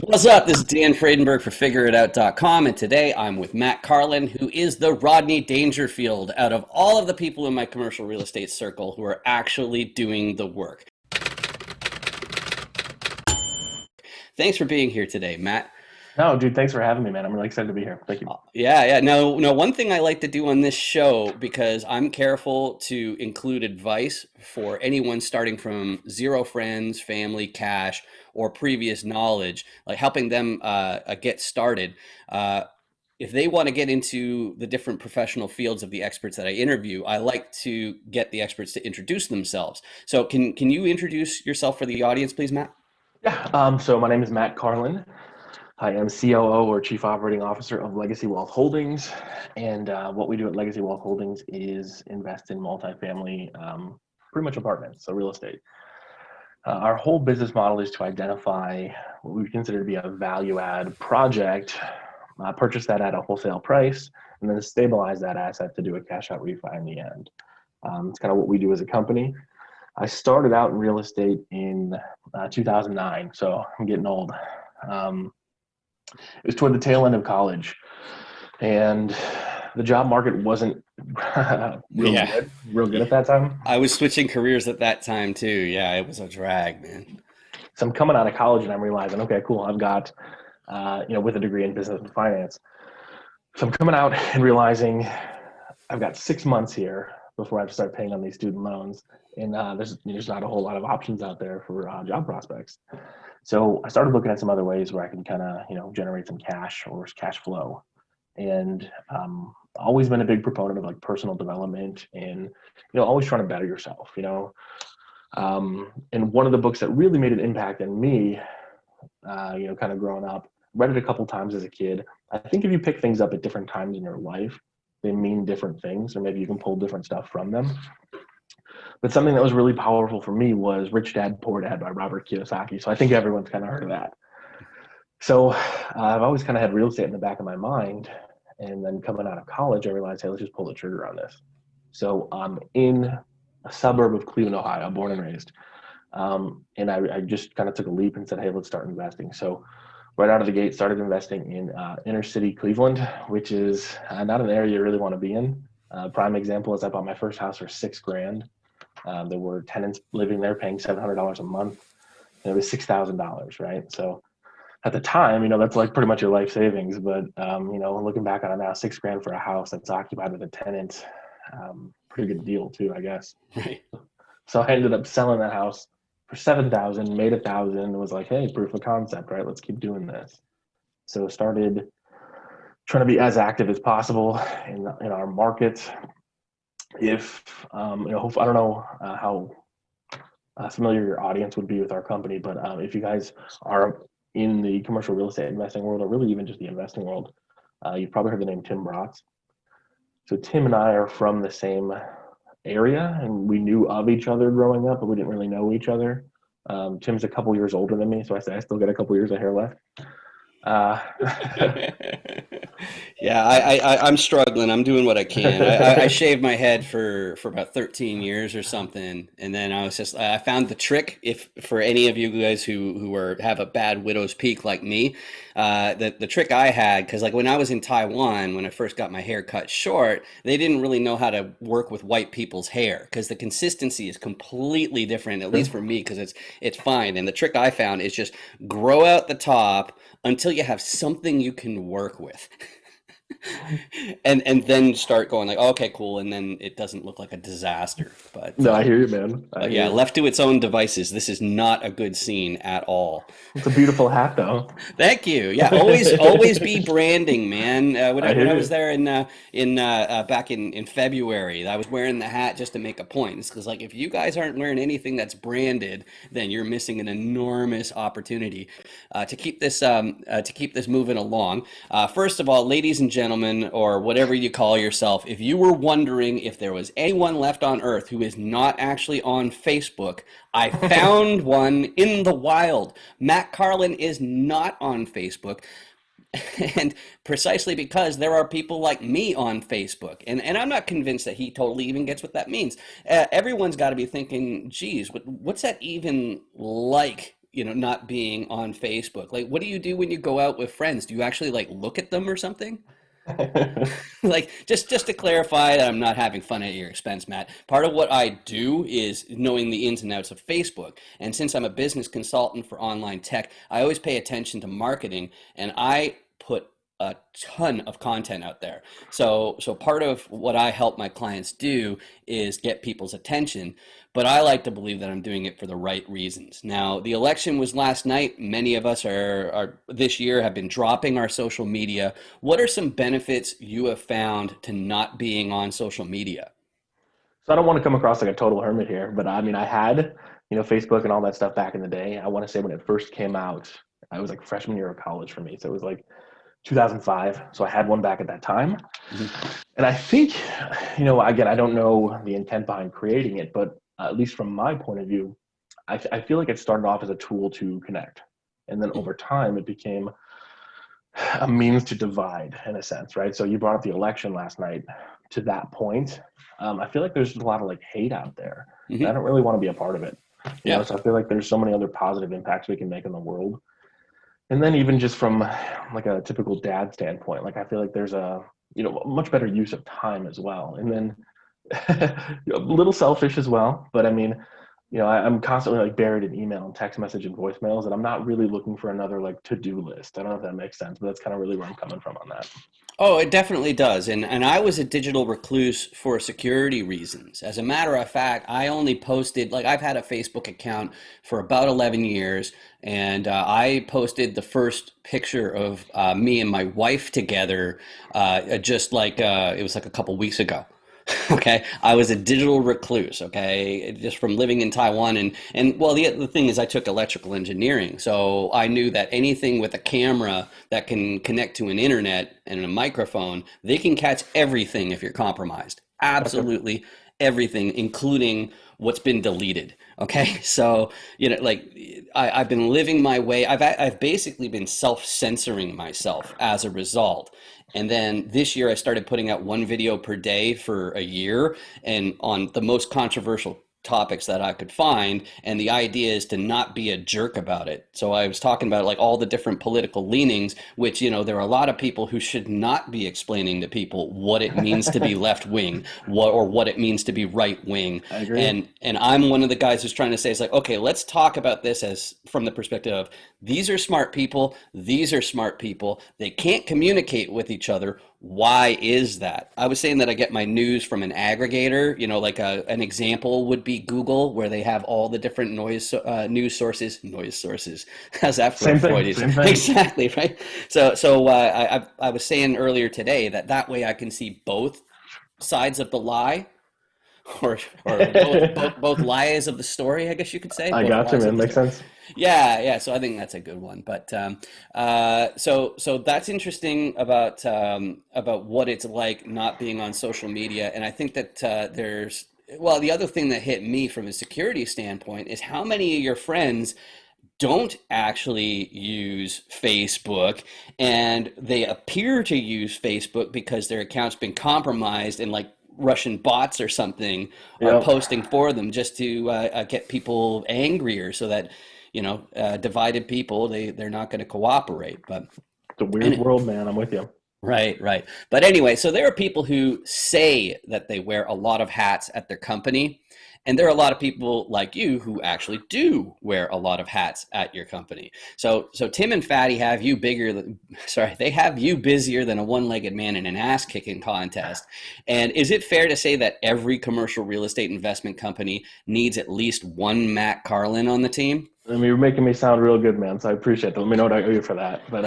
What's up? This is Dan Fradenburgh for FIGGERRIDOUT.com, and today I'm with Matt Carlin, who is the Rodney Dangerfield out of all of the people in my commercial real estate circle who are actually doing the work. Thanks for being here today, Matt. No, dude, thanks for having me, man. I'm really excited to be here. Thank you. Yeah. No, one thing I like to do on this show, because I'm careful to include advice for anyone starting from zero friends, family, cash, or previous knowledge, like helping them get started. Uh, if they want to get into the different professional fields of the experts that I interview, I like to get the experts to introduce themselves. So can you introduce yourself for the audience, please, Matt? Yeah. So my name is Matt Carlin. I am COO or Chief Operating Officer of Legacy Wealth Holdings, and what we do at Legacy Wealth Holdings is invest in multifamily, pretty much apartments, so real estate. Our whole business model is to identify what we consider to be a value add project, purchase that at a wholesale price, and then stabilize that asset to do a cash out refi in the end. It's kind of what we do as a company. I started out in real estate in 2009, so I'm getting old. It was toward the tail end of college, and the job market wasn't Yeah. real good at that time. I was switching careers at that time too. Yeah, it was a drag, man. So I'm coming out of college and I'm realizing, okay, cool, I've got, with a degree in business and finance. So I'm coming out and realizing I've got 6 months here before I have to start paying on these student loans, and there's not a whole lot of options out there for job prospects. So I started looking at some other ways where I can kind of generate some cash or cash flow, and always been a big proponent of like personal development and always trying to better yourself. And one of the books that really made an impact on me, kind of growing up, read it a couple times as a kid. I think if you pick things up at different times in your life, they mean different things, or maybe you can pull different stuff from them. But something that was really powerful for me was Rich Dad Poor Dad by Robert Kiyosaki. So I think everyone's kind of heard of that. So I've always kind of had real estate in the back of my mind. And then coming out of college, I realized, hey, let's just pull the trigger on this. So I'm in a suburb of Cleveland, Ohio, born and raised. And I just kind of took a leap and said, hey, let's start investing. So right out of the gate, started investing in inner city Cleveland, which is not an area you really want to be in. Prime example is I bought my first house for $6,000. There were tenants living there paying $700 a month. And it was $6,000, right? So at the time, that's like pretty much your life savings. But, looking back on it now, $6,000 for a house that's occupied with a tenant, pretty good deal too, I guess. Right. So I ended up selling that house for 7,000, made 1,000, was like, hey, proof of concept, right? Let's keep doing this. So started trying to be as active as possible in our market. If I don't know how familiar your audience would be with our company, but if you guys are in the commercial real estate investing world, or really even just the investing world, you've probably heard the name Tim Bratz. So Tim and I are from the same area, and we knew of each other growing up, but we didn't really know each other. Tim's a couple years older than me, so I still got a couple years of hair left. Uh, Yeah, I'm struggling. I'm doing what I can. I shaved my head for about 13 years or something, and then I found the trick. If for any of you guys who have a bad widow's peak like me, the trick I had, because like when I was in Taiwan, when I first got my hair cut short, they didn't really know how to work with white people's hair because the consistency is completely different, at least for me, because it's fine. And the trick I found is just grow out the top until you have something you can work with. And then start going like, okay, cool, and then it doesn't look like a disaster. no, I hear you, man. I But hear yeah, you. left to its own devices, this is not a good scene at all. It's a beautiful hat, though. Thank you. Yeah, always be branding, man. I When hear I was you. there back in February, I was wearing the hat just to make a point. It's because like if you guys aren't wearing anything that's branded, then you're missing an enormous opportunity to keep this moving along. First of all, ladies and gentlemen, or whatever you call yourself, if you were wondering if there was anyone left on Earth who is not actually on Facebook, I found one in the wild. Matt Carlin is not on Facebook. And precisely because there are people like me on Facebook. And I'm not convinced that he totally even gets what that means. Everyone's got to be thinking, geez, what's that even like not being on Facebook? Like, what do you do when you go out with friends? Do you actually like look at them or something? Like, just to clarify that I'm not having fun at your expense, Matt. Part of what I do is knowing the ins and outs of Facebook. And since I'm a business consultant for online tech, I always pay attention to marketing, and I put a ton of content out there. So part of what I help my clients do is get people's attention, but I like to believe that I'm doing it for the right reasons. Now, the election was last night. Many of us are this year have been dropping our social media. What are some benefits you have found to not being on social media? So I don't want to come across like a total hermit here, but I mean, I had, Facebook and all that stuff back in the day. I want to say when it first came out, I was like freshman year of college for me. So it was like 2005. So I had one back at that time. Mhm. And I think, again, I don't know the intent behind creating it, but at least from my point of view, I feel like it started off as a tool to connect. And then over time, it became a means to divide in a sense, right? So you brought up the election last night. To that point, I feel like there's a lot of like hate out there. And I Mhm. don't really want to be a part of it, Yeah. So I feel like there's so many other positive impacts we can make in the world. And then even just from like a typical dad standpoint, like I feel like there's a much better use of time as well. And then a little selfish as well, but I mean, I'm constantly like buried in email and text message and voicemails, and I'm not really looking for another like to-do list. I don't know if that makes sense, but that's kind of really where I'm coming from on that. Oh, it definitely does. And I was a digital recluse for security reasons. As a matter of fact, I only posted, like, I've had a Facebook account for about 11 years, and I posted the first picture of me and my wife together just like it was like a couple weeks ago. Okay, I was a digital recluse. Okay, just from living in Taiwan, and well, the thing is, I took electrical engineering, so I knew that anything with a camera that can connect to an internet and a microphone, they can catch everything if you're compromised. Okay. Absolutely everything, including what's been deleted. Okay, so like I've been living my way. I've basically been self-censoring myself as a result. And then this year, I started putting out one video per day for a year and on the most controversial topics that I could find. And the idea is to not be a jerk about it. So I was talking about like all the different political leanings, which, there are a lot of people who should not be explaining to people what it means to be left wing, or what it means to be right wing. I agree. And I'm one of the guys who's trying to say, it's like, okay, let's talk about this as from the perspective of these are smart people, these are smart people, they can't communicate with each other. Why is that? I was saying that I get my news from an aggregator, like an example would be Google, where they have all the different noise sources. How's that for a Same thing. Freudian? Same thing. Exactly, right? So I was saying earlier today that way I can see both sides of the lie, or both lies of the story, I guess you could say, I both got you, lies of man. the Makes story. sense. Yeah. So I think that's a good one. But so that's interesting about what it's like not being on social media. And I think that well, the other thing that hit me from a security standpoint is how many of your friends don't actually use Facebook, and they appear to use Facebook because their account's been compromised, and like Russian bots or something are Yep. posting for them just to get people angrier, so that divided people, they're not going to cooperate. But It's a weird and world, man. I'm with you. right, right. But anyway, so there are people who say that they wear a lot of hats at their company, and there are a lot of people like you who actually do wear a lot of hats at your company. So Tim and Fatty have you bigger than, sorry, they have you busier than a one-legged man in an ass-kicking contest. And is it fair to say that every commercial real estate investment company needs at least one Matt Carlin on the team? I mean, you're making me sound real good, man. So I appreciate that. Let me know what I owe you for that. But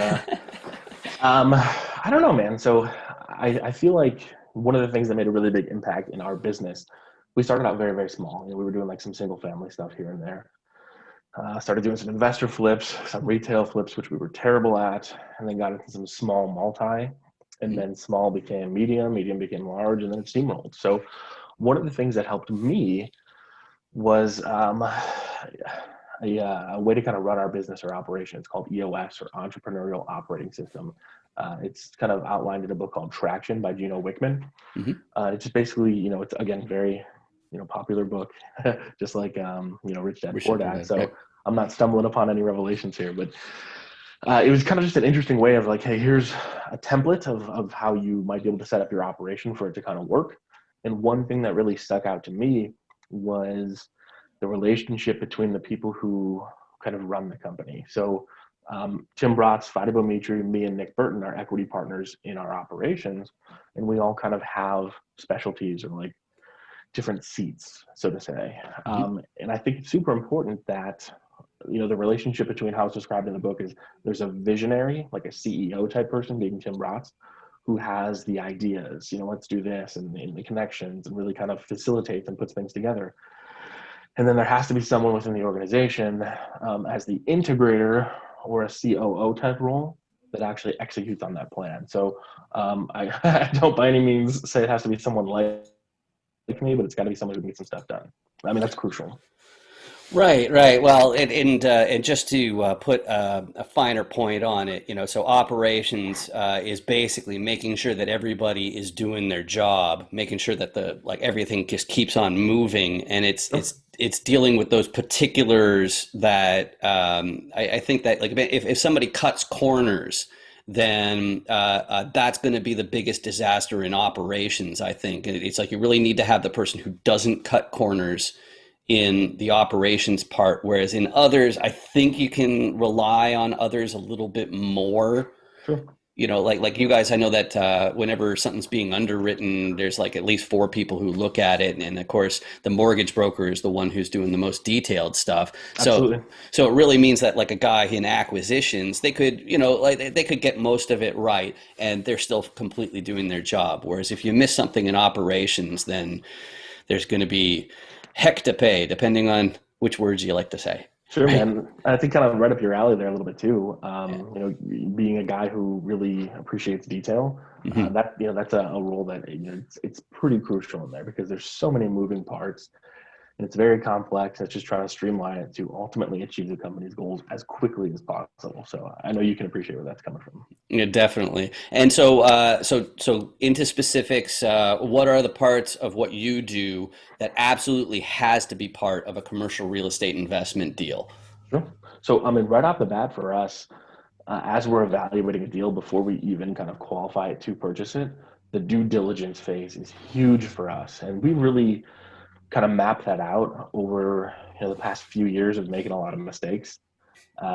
I don't know, man. So I feel like one of the things that made a really big impact in our business, we started out very, very small. We were doing like some single family stuff here and there. Started doing some investor flips, some retail flips, which we were terrible at, and then got into some small multi, and then small became medium, medium became large, and then it steamrolled. So one of the things that helped me was a way to kind of run our business or operation. It's called EOS, or Entrepreneurial Operating System. It's kind of outlined in a book called Traction by Gino Wickman. Mhm. It's just basically, it's again very, popular book, just like Rich Dad We Poor should Dad. provide, So right? I'm not stumbling upon any revelations here, but it was kind of just an interesting way of like, hey, here's a template of how you might be able to set up your operation for it to kind of work. And one thing that really stuck out to me was the relationship between the people who kind of run the company. So Tim Bratz, Fadi Bomitri, me, and Nick Burton are equity partners in our operations, and we all kind of have specialties or like different seats, so to say. And I think it's super important that the relationship between how it's described in the book is there's a visionary, like a CEO type person, being Tim Bratz, who has the ideas, let's do this, and the connections, and really kind of facilitates and puts things together. And then there has to be someone within the organization as the integrator or a COO type role that actually executes on that plan. So I don't by any means say it has to be someone like me, but it's got to be someone who can get some stuff done. I mean, that's crucial. Right, right. Well, and just to put a finer point on it, so operations is basically making sure that everybody is doing their job, making sure that the like everything just keeps on moving, and it's dealing with those particulars that I think that like if somebody cuts corners, then that's going to be the biggest disaster in operations, I think. And it's like you really need to have the person who doesn't cut corners in the operations part, whereas in others, I think you can rely on others a little bit more. Sure. Like you guys, I know that whenever something's being underwritten, there's like at least four people who look at it, and of course, the mortgage broker is the one who's doing the most detailed stuff. Absolutely. So it really means that like a guy in acquisitions, they could, like they could get most of it right, and they're still completely doing their job. Whereas if you miss something in operations, then there's going to be heck to pay, depending on which words you like to say. Sure, Right? man. I think kind of right up your alley there a little bit too. Yeah. Being a guy who really appreciates detail, Mhm. that's a role that it's pretty crucial in there because there's so many moving parts and it's very complex. It's just trying to streamline it to ultimately achieve the company's goals as quickly as possible. So I know you can appreciate where that's coming from. Yeah, definitely. And so into specifics, what are the parts of what you do that absolutely has to be part of a commercial real estate investment deal? Sure. So I mean, right off the bat for us, as we're evaluating a deal before we even kind of qualify it to purchase it, the due diligence phase is huge for us, and we really kind of map that out over the past few years of making a lot of mistakes.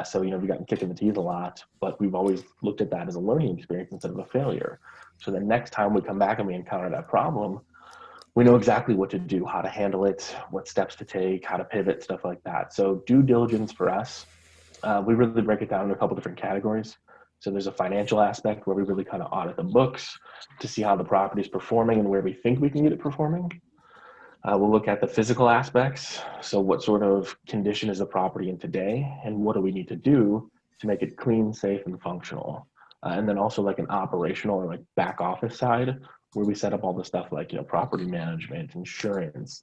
So we've gotten kicked in the teeth a lot, but we've always looked at that as a learning experience instead of a failure. So the next time we come back and we encounter that problem, we know exactly what to do, how to handle it, what steps to take, how to pivot, stuff like that. So due diligence for us, we really break it down into a couple different categories. So there's a financial aspect where we really kind of audit the books to see how the property is performing and where we think we can get it performing. We'll look at the physical aspects. So what sort of condition is the property in today and what do we need to do to make it clean, safe, and functional? And then also like an operational or like back office side where we set up all the stuff like, property management, insurance,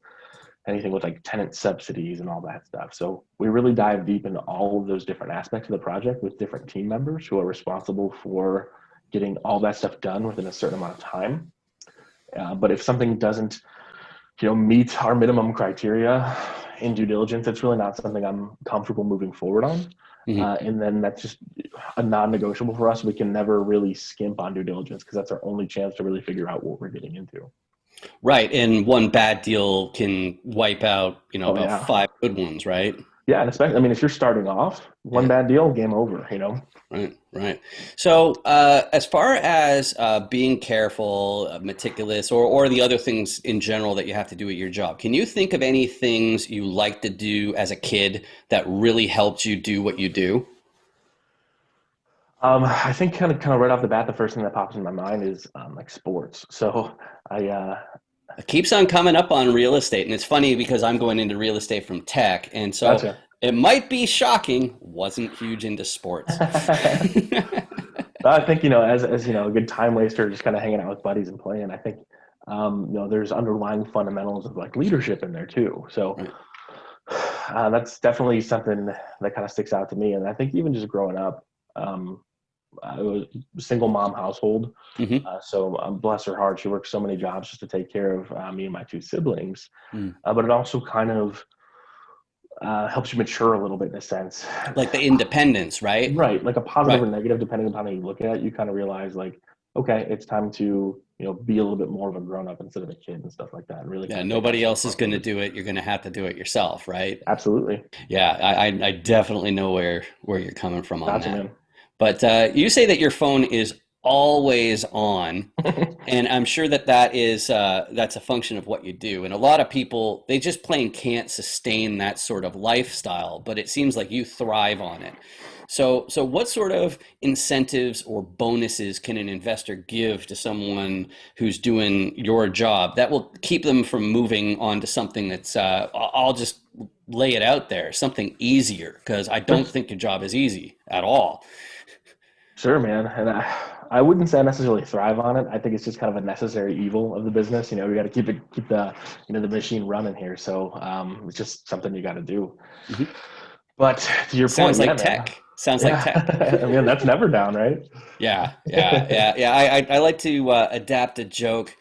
anything with like tenant subsidies and all that stuff. So we really dive deep into all of those different aspects of the project with different team members who are responsible for getting all that stuff done within a certain amount of time. But if something doesn't meet our minimum criteria in due diligence, it's really not something I'm comfortable moving forward on. Mhm. And then that's just a non-negotiable for us. We can never really skimp on due diligence because that's our only chance to really figure out what we're getting into. Right, and one bad deal can wipe out, Oh about yeah. five good ones, right? Yeah. And especially, I mean, if you're starting off, one Yeah. bad deal, game over. Right, right. So, as far as being careful, meticulous, or the other things in general that you have to do at your job, can you think of any things you like to do as a kid that really helped you do what you do? I think kind of right off the bat, the first thing that pops in my mind is like sports. So I, It keeps on coming up on real estate, and it's funny because I'm going into real estate from tech, and so gotcha. it might be shocking, wasn't huge into sports. I think as a good time waster, just kind of hanging out with buddies and playing. I think there's underlying fundamentals of like leadership in there too. So Right. that's definitely something that kind of sticks out to me. And I think even just growing up, um, I was a single mom household. Hmm. So bless her heart, she worked so many jobs just to take care of me and my two siblings. Mm. But it also kind of helps you mature a little bit in a sense. Like the independence, right? Right, like a positive Right. or negative, depending upon how you look at it. You kind of realize like, okay, it's time to be a little bit more of a grown up instead of a kid and stuff like that, and really Yeah, kind of take on nobody some else is going to responsibility. do it. You're going to have to do it yourself, right? Absolutely, Yeah, I definitely know where you're coming from on gotcha, that. man. But you say that your phone is always on, and I'm sure that that's a function of what you do. And a lot of people, they just plain can't sustain that sort of lifestyle, but it seems like you thrive on it. So what sort of incentives or bonuses can an investor give to someone who's doing your job that will keep them from moving on to something that's, I'll just lay it out there, something easier, because I don't think your job is easy at all. Sure, man. And I wouldn't say I necessarily thrive on it. I think it's just kind of a necessary evil of the business. We got to keep the the machine running here. So it's just something you got to do. Mhm. But to your point, Sounds yeah, like man. tech. Sounds like tech. Yeah, I mean that's never down, right? Yeah. I like to adapt a joke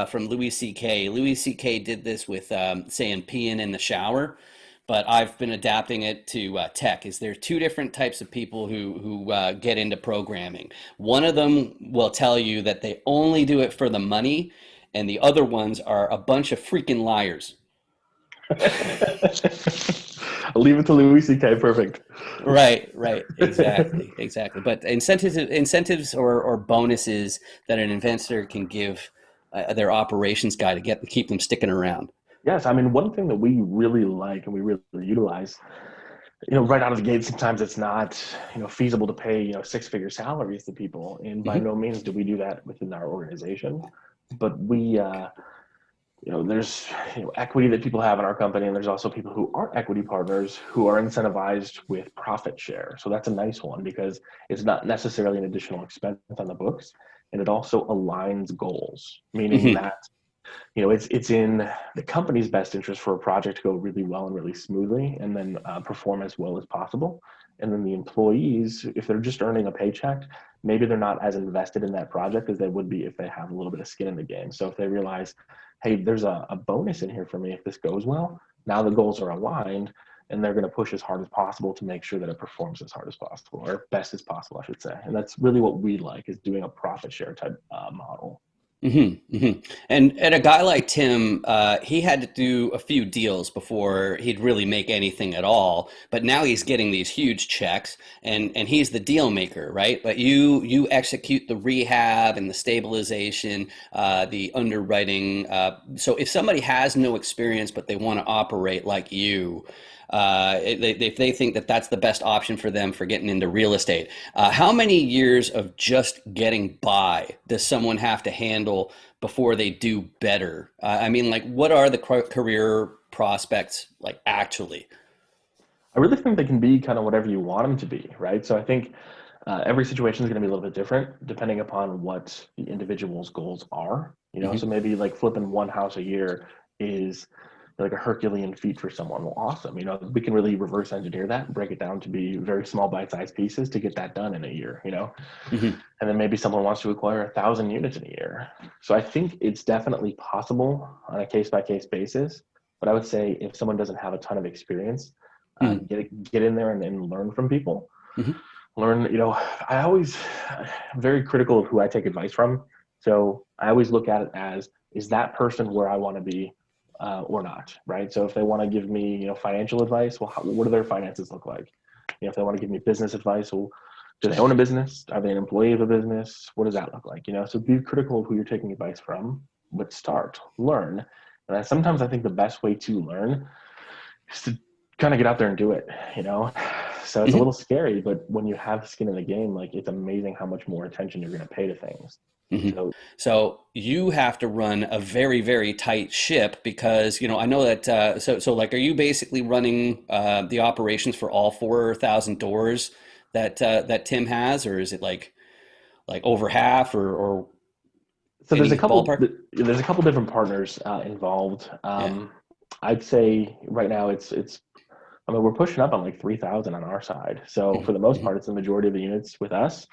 from Louis C.K. Louis C.K. did this with saying peeing in the shower, but I've been adapting it to tech. Is there two different types of people who get into programming? One of them will tell you that they only do it for the money, and the other ones are a bunch of freaking liars. I'll leave it to Louis C.K. Perfect. Right, exactly. But incentives or bonuses that an investor can give their operations guy to get keep them sticking around. Yes, I mean one thing that we really like and we really utilize, right out of the gate, sometimes it's not, feasible to pay, six-figure salaries to people, and by Hmm. no means do we do that within our organization. But we, there's equity that people have in our company, and there's also people who aren't equity partners who are incentivized with profit share. So that's a nice one because it's not necessarily an additional expense on the books, and it also aligns goals, meaning Hmm. that it's in the company's best interest for a project to go really well and really smoothly, and then perform as well as possible. And then the employees, if they're just earning a paycheck, maybe they're not as invested in that project as they would be if they have a little bit of skin in the game. So if they realize, hey, there's a bonus in here for me if this goes well, now the goals are aligned, and they're going to push as hard as possible to make sure that it performs as hard as possible, or best as possible, I should say. And that's really what we like, is doing a profit share type model. And a guy like Tim, he had to do a few deals before he'd really make anything at all. But now he's getting these huge checks, and he's the deal maker, right? But you execute the rehab and the stabilization, the underwriting. So if somebody has no experience but they want to operate like you, if they think that that's the best option for them for getting into real estate, how many years of just getting by does someone have to handle before they do better? I mean, like, what are the career prospects like actually? I really think they can be kind of whatever you want them to be, right? So I think every situation is going to be a little bit different depending upon what the individual's goals are. So Hmm. maybe like flipping one house a year is like a Herculean feat for someone. Well, awesome. We can really reverse engineer that and break it down to be very small bite-sized pieces to get that done in a year. Hmm. And then maybe someone wants to acquire 1,000 units in a year. So I think it's definitely possible on a case-by-case basis. But I would say if someone doesn't have a ton of experience, get in there and learn from people. Hmm. Learn, I always I'm very critical of who I take advice from. So I always look at it as, is that person where I want to be, or not, right? So if they want to give me, financial advice, well, what do their finances look like? If they want to give me business advice, well, do they own a business? Are they an employee of a business? What does that look like? So be critical of who you're taking advice from, but start, learn. And sometimes I think the best way to learn is to kind of get out there and do it, you know? So it's a Hmm. little scary, but when you have skin in the game, like it's amazing how much more attention you're going to pay to things. Hmm. So So you have to run a very, very tight ship because, I know that, so like, are you basically running the operations for all 4,000 doors that Tim has, or is it like over half or so any ballpark? there's a couple different partners involved. Yeah. I'd say right now it's I mean we're pushing up on like 3,000 on our side. So for the most Hmm. part, it's the majority of the units with us,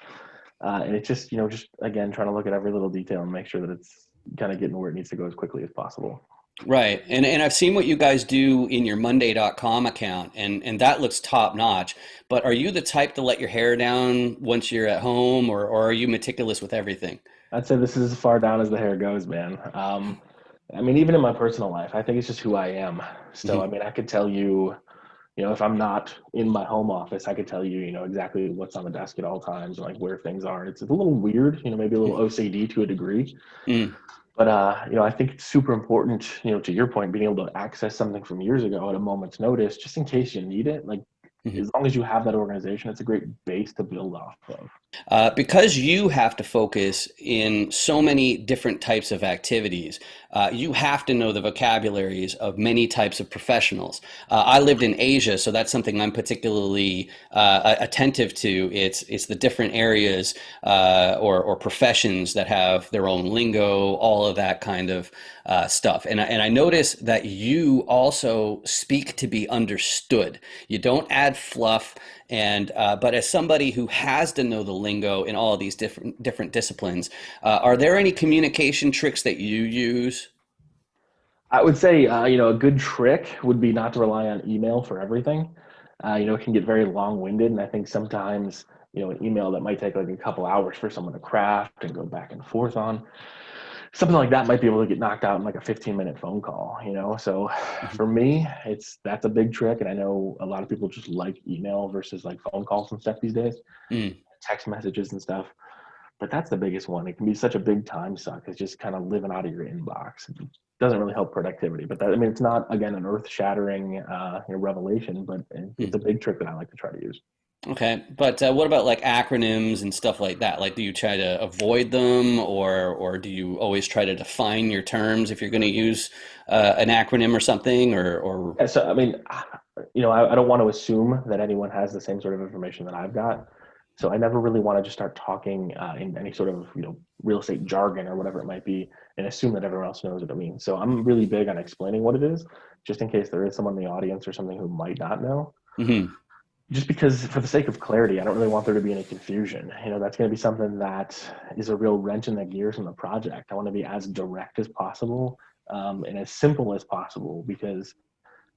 and it's just just again trying to look at every little detail and make sure that it's kind of getting where it needs to go as quickly as possible. Right. And I've seen what you guys do in your Monday.com account, and that looks top notch. But are you the type to let your hair down once you're at home, or are you meticulous with everything? I'd say this is as far down as the hair goes, man. I mean, even in my personal life, I think it's just who I am. So, I Mhm. mean, I could tell you, if I'm not in my home office, I could tell you, exactly what's on the desk at all times, and like where things are. It's a little weird, maybe a little OCD to a degree, Mm, but I think it's super important, to your point, being able to access something from years ago at a moment's notice, just in case you need it. Like, mhm. as long as you have that organization, it's a great base to build off of. Because you have to focus in so many different types of activities, you have to know the vocabularies of many types of professionals. I lived in Asia, so that's something I'm particularly attentive to. It's the different areas or professions that have their own lingo, all of that kind of stuff. And I notice that you also speak to be understood. You don't add fluff. And but as somebody who has to know the lingo in all of these different disciplines, are there any communication tricks that you use? I would say, a good trick would be not to rely on email for everything. It can get very long-winded, and I think sometimes, an email that might take like a couple hours for someone to craft and go back and forth on, something like that might be able to get knocked out in like a 15-minute phone call. So Mhm. for me, that's a big trick, and I know a lot of people just like email versus like phone calls and stuff these days, Mm. text messages and stuff. But that's the biggest one. It can be such a big time suck. It's just kind of living out of your inbox. It doesn't really help productivity. But that, I mean, it's not again an earth-shattering revelation, but it's a Mm. big trick that I like to try to use. Okay, but what about like acronyms and stuff like that? Like, do you try to avoid them, or do you always try to define your terms if you're going to use an acronym or something, or Yeah, so I mean, I don't want to assume that anyone has the same sort of information that I've got. So I never really want to just start talking in any sort of real estate jargon or whatever it might be, and assume that everyone else knows what it means. So I'm really big on explaining what it is, just in case there is someone in the audience or something who might not know. Mhm. Just because, for the sake of clarity, I don't really want there to be any confusion. That's going to be something that is a real wrench in the gears in the project. I want to be as direct as possible, and as simple as possible, because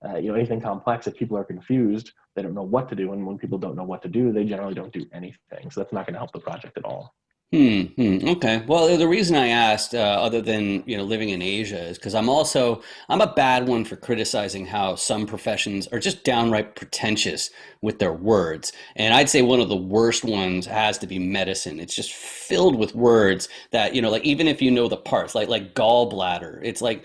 anything complex, if people are confused, they don't know what to do. And when people don't know what to do, they generally don't do anything. So that's not going to help the project at all. Okay. Well, the reason I asked, other than living in Asia, is because I'm a bad one for criticizing how some professions are just downright pretentious with their words, and I'd say one of the worst ones has to be medicine. It's just filled with words that like even if you know the parts, like gallbladder, it's like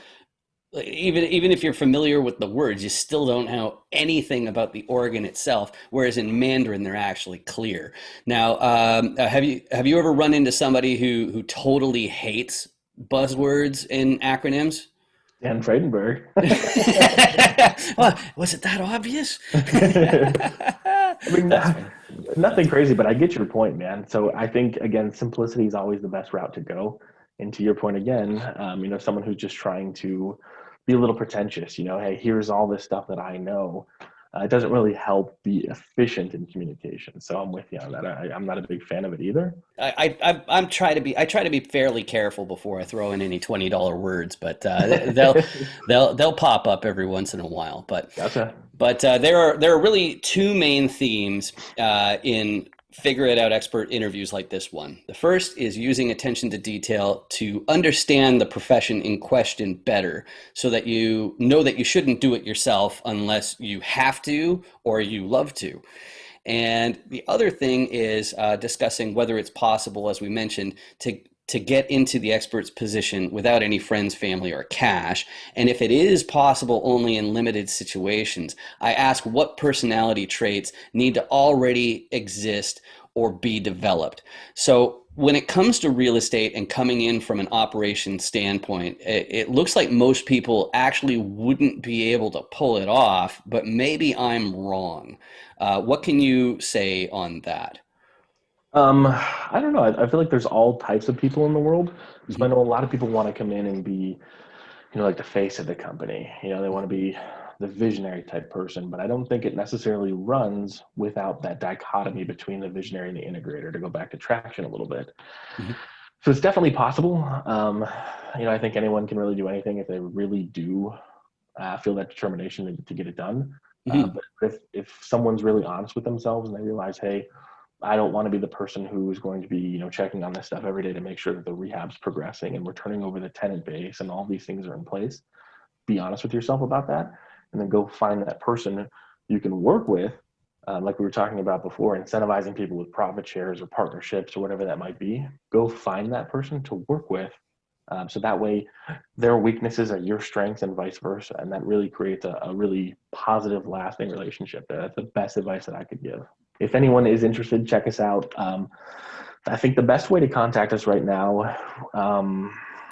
even if you're familiar with the words, you still don't know anything about the organ itself. Whereas in Mandarin, they're actually clear. Now, have you ever run into somebody who totally hates buzzwords and acronyms? Dan Fradenburgh. Well, was it that obvious? I mean, That's funny. nothing crazy, but I get your point, man. So I think, again, simplicity is always the best route to go. And to your point again, someone who's just trying to be a little pretentious, hey, here's all this stuff that I know. It doesn't really help be efficient in communication. So I'm with you on that. I'm not a big fan of it either. I try to be fairly careful before I throw in any $20 words, but they'll pop up every once in a while. Gotcha. But there are really two main themes in figure it out expert interviews like this one. The first is using attention to detail to understand the profession in question better, so that you know that you shouldn't do it yourself unless you have to or you love to. And the other thing is discussing whether it's possible, as we mentioned, to get into the expert's position without any friends, family, or cash. And if it is possible only in limited situations, I ask what personality traits need to already exist or be developed. So when it comes to real estate and coming in from an operation standpoint, it looks like most people actually wouldn't be able to pull it off, but maybe I'm wrong. What can you say on that? I don't know. I feel like there's all types of people in the world. So I Mhm. know a lot of people want to come in and be, like the face of the company. They want to be the visionary type person, but I don't think it necessarily runs without that dichotomy between the visionary and the integrator, to go back to traction a little bit. Mhm. So it's definitely possible. I think anyone can really do anything if they really do feel that determination to get it done. Mhm. But if someone's really honest with themselves and they realize, hey, I don't want to be the person who's going to be, checking on this stuff every day to make sure that the rehab's progressing and we're turning over the tenant base and all these things are in place. Be honest with yourself about that, and then go find that person you can work with, like we were talking about before, incentivizing people with profit shares or partnerships or whatever that might be. Go find that person to work with, so that way their weaknesses are your strengths and vice versa, and that really creates a really positive, lasting relationship. That's the best advice that I could give. If anyone is interested, check us out. I think the best way to contact us right now.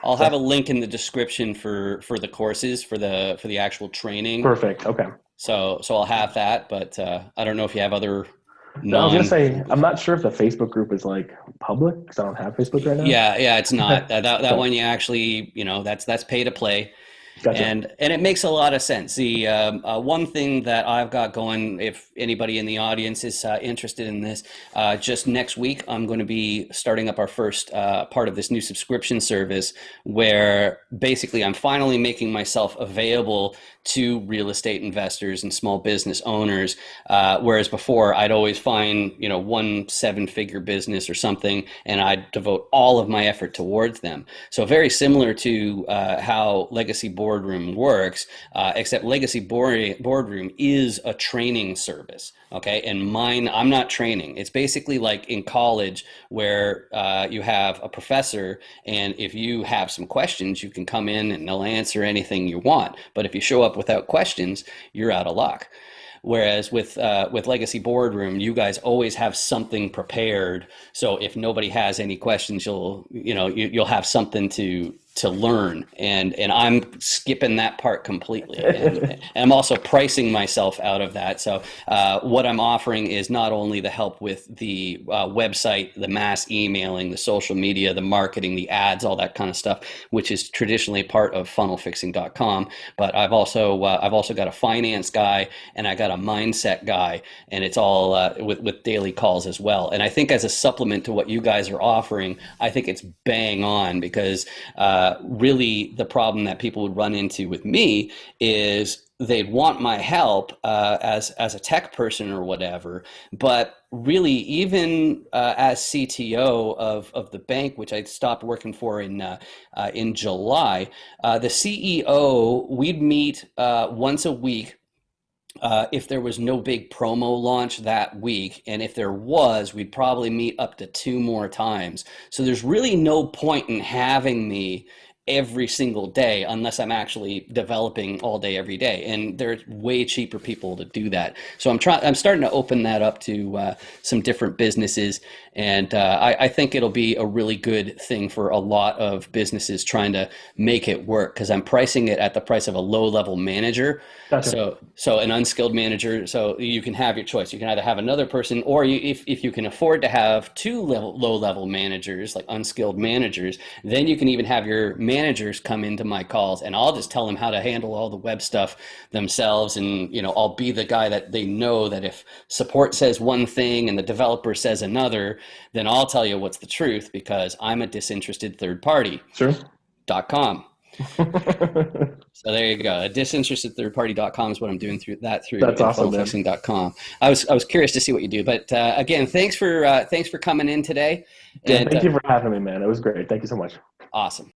I'll have a link in the description for the courses for the actual training. Perfect. Okay. So I'll have that, but I don't know if you have other I was gonna non. say I'm not sure if the Facebook group is like public because I don't have Facebook right now. Yeah, it's not. That Okay. one you actually, that's pay to play. Gotcha. And it makes a lot of sense. The one thing that I've got going, if anybody in the audience is interested in this, just next week I'm going to be starting up our first part of this new subscription service, where basically I'm finally making myself available to real estate investors and small business owners. Whereas before I'd always find one seven-figure business or something, and I'd devote all of my effort towards them. So very similar to how Legacy Boardroom works, except Legacy Boardroom is a training service. Okay, and mine, I'm not training. It's basically like in college where you have a professor, and if you have some questions, you can come in and they'll answer anything you want. But if you show up without questions, you're out of luck. Whereas with Legacy Boardroom, you guys always have something prepared. So if nobody has any questions, you'll have something to learn, and I'm skipping that part completely, and I'm also pricing myself out of that. So what I'm offering is not only the help with the website, the mass emailing, the social media, the marketing, the ads, all that kind of stuff, which is traditionally part of funnelfixing.com, but I've also got a finance guy and I got a mindset guy, and it's all with daily calls as well. And I think as a supplement to what you guys are offering, I think it's bang on, because really the problem that people would run into with me is they'd want my help as a tech person or whatever, but really even as CTO of the bank, which I stopped working for in July, the CEO, we'd meet once a week. If there was no big promo launch that week, and if there was, we'd probably meet up to two more times. So there's really no point in having me every single day unless I'm actually developing all day every day, and there's way cheaper people to do that. So I'm starting to open that up to some different businesses, and I think it'll be a really good thing for a lot of businesses trying to make it work, because I'm pricing it at the price of a low level manager. Gotcha. So an unskilled manager, so you can have your choice. You can either have another person, or if you can afford to have two low level managers, like unskilled managers, then you can even have your managers come into my calls, and I'll just tell them how to handle all the web stuff themselves. And I'll be the guy that they know that if support says one thing and the developer says another, then I'll tell you what's the truth, because I'm a disinterested third party. Sure. .com. So there you go. A disinterested third party.com is what I'm doing through That's and awesome, man. funnelfixing.com. I was curious to see what you do, but again, thanks for coming in today. Yeah, And thank you for having me, man. It was great. Thank you so much. awesome.